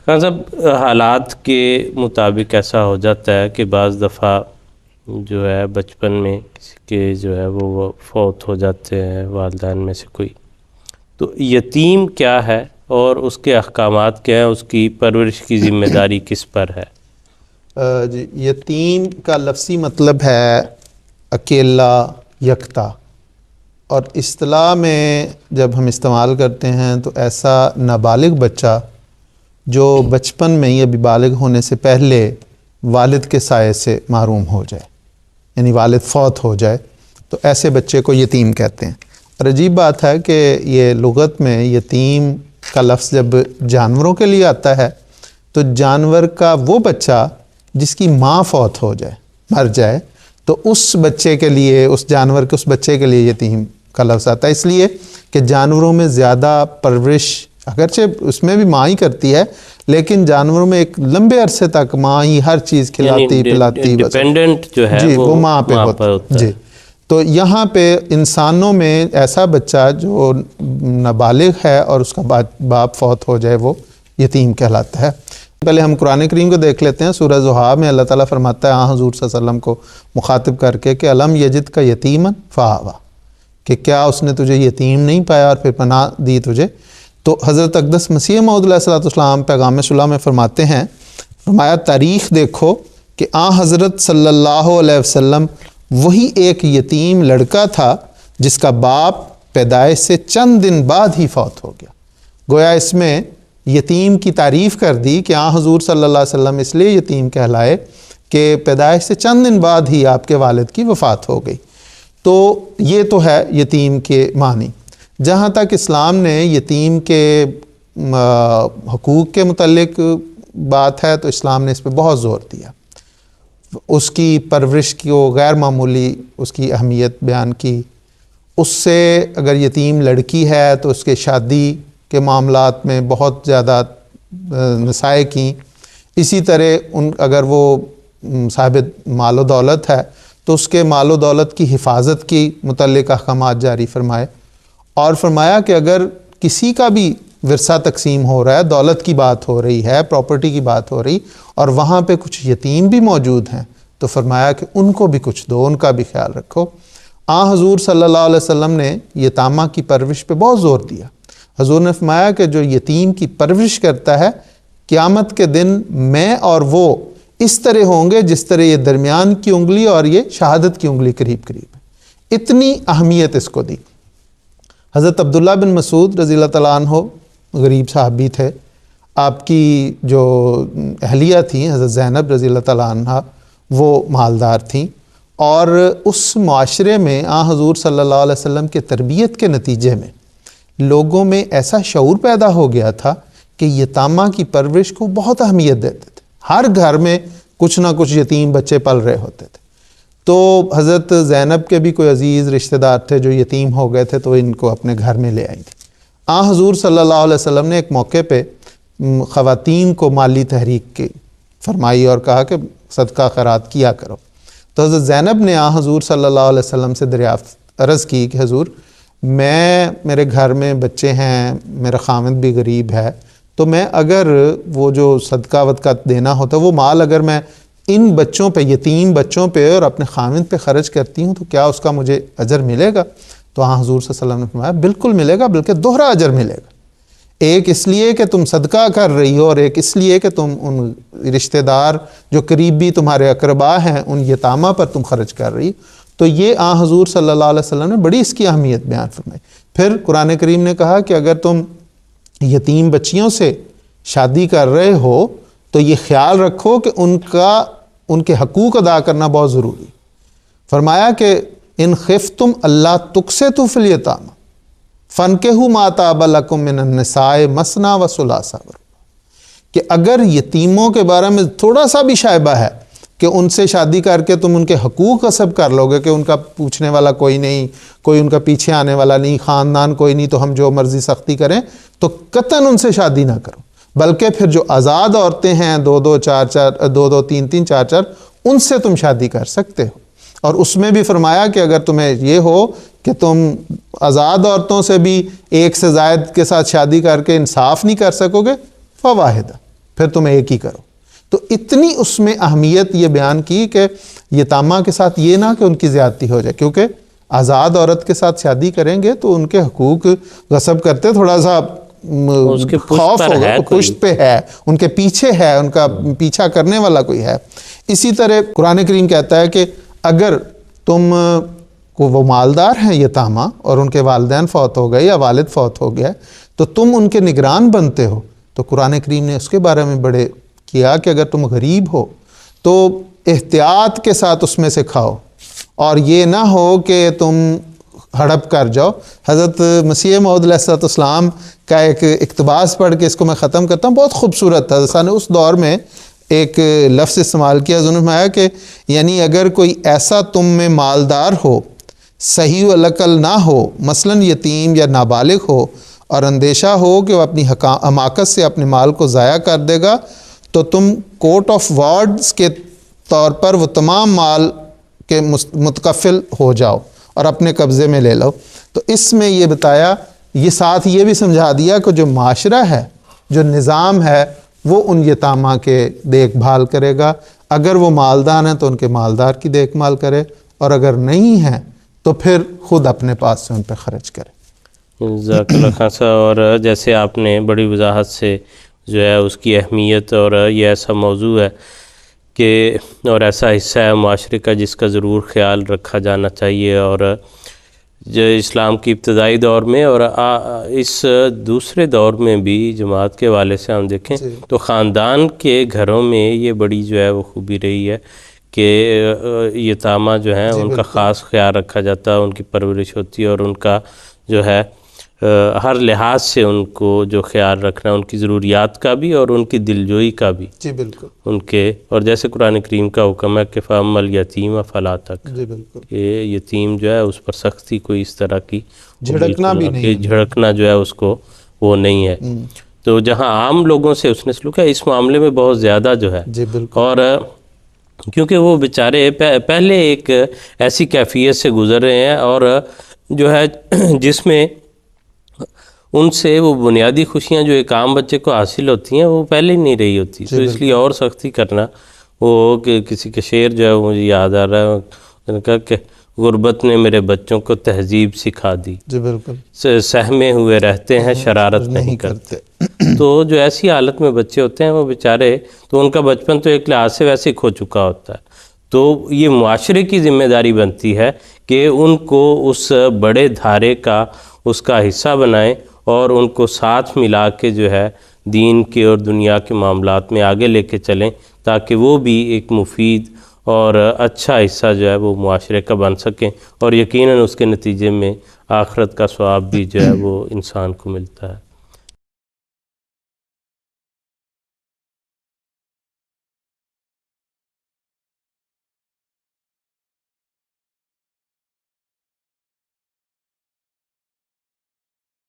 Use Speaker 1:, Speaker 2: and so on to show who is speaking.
Speaker 1: خان صاحب، حالات کے مطابق ایسا ہو جاتا ہے کہ بعض دفعہ جو ہے بچپن میں کسی کے جو ہے وہ فوت ہو جاتے ہیں والدین میں سے کوئی، تو یتیم کیا ہے اور اس کے احکامات کیا ہیں، اس کی پرورش کی ذمہ داری کس پر ہے؟
Speaker 2: جی، یتیم کا لفظی مطلب ہے اکیلا، یکتا، اور اصطلاح میں جب ہم استعمال کرتے ہیں تو ایسا نابالغ بچہ جو بچپن میں ہی ابھی بالغ ہونے سے پہلے والد کے سائے سے محروم ہو جائے، یعنی والد فوت ہو جائے، تو ایسے بچے کو یتیم کہتے ہیں۔ اور عجیب بات ہے کہ یہ لغت میں یتیم کا لفظ جب جانوروں کے لیے آتا ہے تو جانور کا وہ بچہ جس کی ماں فوت ہو جائے، مر جائے، تو اس بچے کے لیے، اس جانور کے اس بچے کے لیے یتیم کا لفظ آتا ہے، اس لیے کہ جانوروں میں زیادہ پرورش اگرچہ اس میں بھی ماں ہی کرتی ہے، لیکن جانوروں میں ایک لمبے عرصے تک ماں ہی ہر چیز کھلاتی پلاتی،
Speaker 1: ڈیپینڈنٹ جو ہے
Speaker 2: جی وہ ماں پہ ہوتا
Speaker 1: ہے۔
Speaker 2: جی، تو یہاں پہ انسانوں میں ایسا بچہ جو نابالغ ہے اور اس کا باپ فوت ہو جائے وہ یتیم کہلاتا ہے۔ پہلے ہم قرآن کریم کو دیکھ لیتے ہیں۔ سورہ زحا میں اللہ تعالیٰ فرماتا ہے حضور صلی اللہ علیہ وسلم کو مخاطب کر کے کہ الم یجد کا یتیمن فآوا، کہ کیا اس نے تجھے یتیم نہیں پایا اور پھر پناہ دی تجھے۔ تو حضرت اقدس مسیح موعود علیہ السلام پیغام صلح میں فرماتے ہیں، فرمایا تاریخ دیکھو کہ حضرت صلی اللہ علیہ وسلم وہی ایک یتیم لڑکا تھا جس کا باپ پیدائش سے چند دن بعد ہی فوت ہو گیا۔ گویا اس میں یتیم کی تعریف کر دی کہ حضور صلی اللہ علیہ وسلم اس لیے یتیم کہلائے کہ پیدائش سے چند دن بعد ہی آپ کے والد کی وفات ہو گئی۔ تو یہ تو ہے یتیم کے معنی۔ جہاں تک اسلام نے یتیم کے حقوق کے متعلق بات ہے تو اسلام نے اس پہ بہت زور دیا، اس کی پرورش کی غیر معمولی اس کی اہمیت بیان کی۔ اس سے اگر یتیم لڑکی ہے تو اس کے شادی کے معاملات میں بہت زیادہ نصائح کی۔ اسی طرح اگر وہ صاحب مال و دولت ہے تو اس کے مال و دولت کی حفاظت کی متعلق احکامات جاری فرمائے، اور فرمایا کہ اگر کسی کا بھی ورثہ تقسیم ہو رہا ہے، دولت کی بات ہو رہی ہے، پراپرٹی کی بات ہو رہی، اور وہاں پہ کچھ یتیم بھی موجود ہیں تو فرمایا کہ ان کو بھی کچھ دو، ان کا بھی خیال رکھو۔ حضور صلی اللہ علیہ وسلم نے یتامہ کی پرورش پہ بہت زور دیا۔ حضور نے فرمایا کہ جو یتیم کی پرورش کرتا ہے قیامت کے دن میں اور وہ اس طرح ہوں گے جس طرح یہ درمیان کی انگلی اور یہ شہادت کی انگلی قریب قریب ہے۔ اتنی اہمیت اس کو دی۔ حضرت عبداللہ بن مسعود رضی اللہ تعالیٰ عنہ غریب صحابی تھے، آپ کی جو اہلیہ تھیں حضرت زینب رضی اللہ تعالیٰ عنہ وہ مالدار تھیں، اور اس معاشرے میں حضور صلی اللہ علیہ وسلم کے تربیت کے نتیجے میں لوگوں میں ایسا شعور پیدا ہو گیا تھا کہ یتامہ کی پرورش کو بہت اہمیت دیتے تھے۔ ہر گھر میں کچھ نہ کچھ یتیم بچے پل رہے ہوتے تھے۔ تو حضرت زینب کے بھی کوئی عزیز رشتہ دار تھے جو یتیم ہو گئے تھے، تو ان کو اپنے گھر میں لے آئی تھی۔ حضور صلی اللہ علیہ وسلم نے ایک موقع پہ خواتین کو مالی تحریک کی فرمائی اور کہا کہ صدقہ خیرات کیا کرو۔ تو حضرت زینب نے حضور صلی اللہ علیہ وسلم سے دریافت عرض کی کہ حضور میرے گھر میں بچے ہیں، میرا خامد بھی غریب ہے، تو میں اگر وہ جو صدقہ ودقہ دینا ہوتا ہے وہ مال اگر میں ان بچوں پہ، یتیم بچوں پہ اور اپنے خامد پہ خرچ کرتی ہوں تو کیا اس کا مجھے اجر ملے گا؟ تو حضور صلی اللہ علیہ وسلم نے فرمایا بالکل ملے گا، بلکہ دوہرا اجر ملے گا۔ ایک اس لیے کہ تم صدقہ کر رہی ہو، اور ایک اس لیے کہ تم ان رشتہ دار جو قریبی تمہارے اقربا ہیں ان یتامہ پر تم خرچ کر رہی۔ تو یہ حضور صلی اللہ علیہ وسلم نے بڑی اس کی اہمیت بیان فرمائی۔ پھر قرآن کریم نے کہا کہ اگر تم یتیم بچیوں سے شادی کر رہے ہو تو یہ خیال رکھو کہ ان کے حقوق ادا کرنا بہت ضروری۔ فرمایا کہ ان خفتم اللہ تقسطوا فی الیتامى فانکحوا ما طاب لکم من النساء مثنی و ثلاث، کہ اگر یتیموں کے بارے میں تھوڑا سا بھی شائبہ ہے کہ ان سے شادی کر کے تم ان کے حقوق غصب کر لو گے کہ ان کا پوچھنے والا کوئی نہیں، کوئی ان کا پیچھے آنے والا نہیں، خاندان کوئی نہیں، تو ہم جو مرضی سختی کریں، تو قطعاً ان سے شادی نہ کرو، بلکہ پھر جو آزاد عورتیں ہیں دو تین چار چار ان سے تم شادی کر سکتے ہو۔ اور اس میں بھی فرمایا کہ اگر تمہیں یہ ہو کہ تم آزاد عورتوں سے بھی ایک سے زائد کے ساتھ شادی کر کے انصاف نہیں کر سکو گے فواحدہ، پھر تم ایک ہی کرو. تو اتنی اس میں اہمیت یہ بیان کی کہ یتامہ کے ساتھ یہ نہ کہ ان کی زیادتی ہو جائے، کیونکہ آزاد عورت کے ساتھ شادی کریں گے تو ان کے حقوق غصب کرتے تھوڑا سا خوف ہوگا، پشت پہ ہے، ان کے پیچھے ہے، ان کا پیچھا کرنے والا کوئی ہے. اسی طرح قرآن کریم کہتا ہے کہ اگر تم کو وہ مالدار ہیں یتامہ اور ان کے والدین فوت ہو گئے یا والد فوت ہو گیا تو تم ان کے نگران بنتے ہو. تو قرآن کریم نے اس کے بارے میں بڑے کیا کہ اگر تم غریب ہو تو احتیاط کے ساتھ اس میں سے کھاؤ، اور یہ نہ ہو کہ تم ہڑپ کر جاؤ. حضرت مسیح موعود علیہ السلام کا ایک اقتباس پڑھ کے اس کو میں ختم کرتا ہوں، بہت خوبصورت تھا. حضرت نے اس دور میں ایک لفظ استعمال کیا، انہوں نے فرمایا کہ یعنی اگر کوئی ایسا تم میں مالدار ہو، صحیح العقل نہ ہو، مثلا یتیم یا نابالغ ہو، اور اندیشہ ہو کہ وہ اپنی حماقت سے اپنے مال کو ضائع کر دے گا، تو تم کورٹ آف وارڈز کے طور پر وہ تمام مال کے متکفل ہو جاؤ اور اپنے قبضے میں لے لو. تو اس میں یہ بتایا، یہ ساتھ یہ بھی سمجھا دیا کہ جو معاشرہ ہے، جو نظام ہے، وہ ان یتامہ کے دیکھ بھال کرے گا. اگر وہ مالدار ہیں تو ان کے مالدار کی دیکھ بھال کرے، اور اگر نہیں ہیں تو پھر خود اپنے پاس سے ان پہ خرچ کرے.
Speaker 1: جزاک اللہ خان صاحب. اور جیسے آپ نے بڑی وضاحت سے جو ہے اس کی اہمیت، اور یہ ایسا موضوع ہے کہ اور ایسا حصہ ہے معاشرے کا جس کا ضرور خیال رکھا جانا چاہیے. اور جو اسلام کی ابتدائی دور میں اور اس دوسرے دور میں بھی جماعت کے حوالے سے ہم دیکھیں تو خاندان کے گھروں میں یہ بڑی جو ہے وہ خوبی رہی ہے کہ یتامہ جو ہیں ان کا خاص خیال رکھا جاتا ہے، ان کی پرورش ہوتی ہے، اور ان کا جو ہے ہر لحاظ سے ان کو جو خیال رکھنا، ان کی ضروریات کا بھی اور ان کی دلجوئی کا بھی.
Speaker 2: جی بالکل.
Speaker 1: ان کے، اور جیسے قرآن کریم کا حکم ہے کہ فَأَمَّا الْيَتِيمَ فَلَا تَقْهَرْ.
Speaker 2: جی بالکل.
Speaker 1: کہ یتیم جو ہے اس پر سختی کوئی اس طرح کی
Speaker 2: جھڑکنا بھی نہیں،
Speaker 1: جھڑکنا جو ہے اس کو وہ نہیں ہے. تو جہاں عام لوگوں سے اس نے سلوک ہے، اس معاملے میں بہت زیادہ جو ہے.
Speaker 2: جی بالکل.
Speaker 1: اور کیونکہ وہ بیچارے پہلے ایک ایسی کیفیت سے گزر رہے ہیں اور جو ہے جس میں ان سے وہ بنیادی خوشیاں جو ایک عام بچے کو حاصل ہوتی ہیں وہ پہلے ہی نہیں رہی ہوتی. تو اس لیے اور سختی کرنا، وہ کہ کسی کے شعر جو ہے وہ مجھے یاد آ رہا ہے، انہوں نے کہا کہ غربت نے میرے بچوں کو تہذیب سکھا دی،
Speaker 2: جی بالکل،
Speaker 1: سہمے ہوئے رہتے ہیں شرارت نہیں کرتے. تو جو ایسی حالت میں بچے ہوتے ہیں وہ بیچارے، تو ان کا بچپن تو ایک لحاظ سے ویسے کھو چکا ہوتا ہے. تو یہ معاشرے کی ذمہ داری بنتی ہے کہ ان کو اس بڑے دھارے کا اس کا حصہ بنائیں اور ان کو ساتھ ملا کے جو ہے دین کے اور دنیا کے معاملات میں آگے لے کے چلیں، تاکہ وہ بھی ایک مفید اور اچھا حصہ جو ہے وہ معاشرے کا بن سکیں، اور یقیناً اس کے نتیجے میں آخرت کا ثواب بھی جو ہے وہ انسان کو ملتا ہے.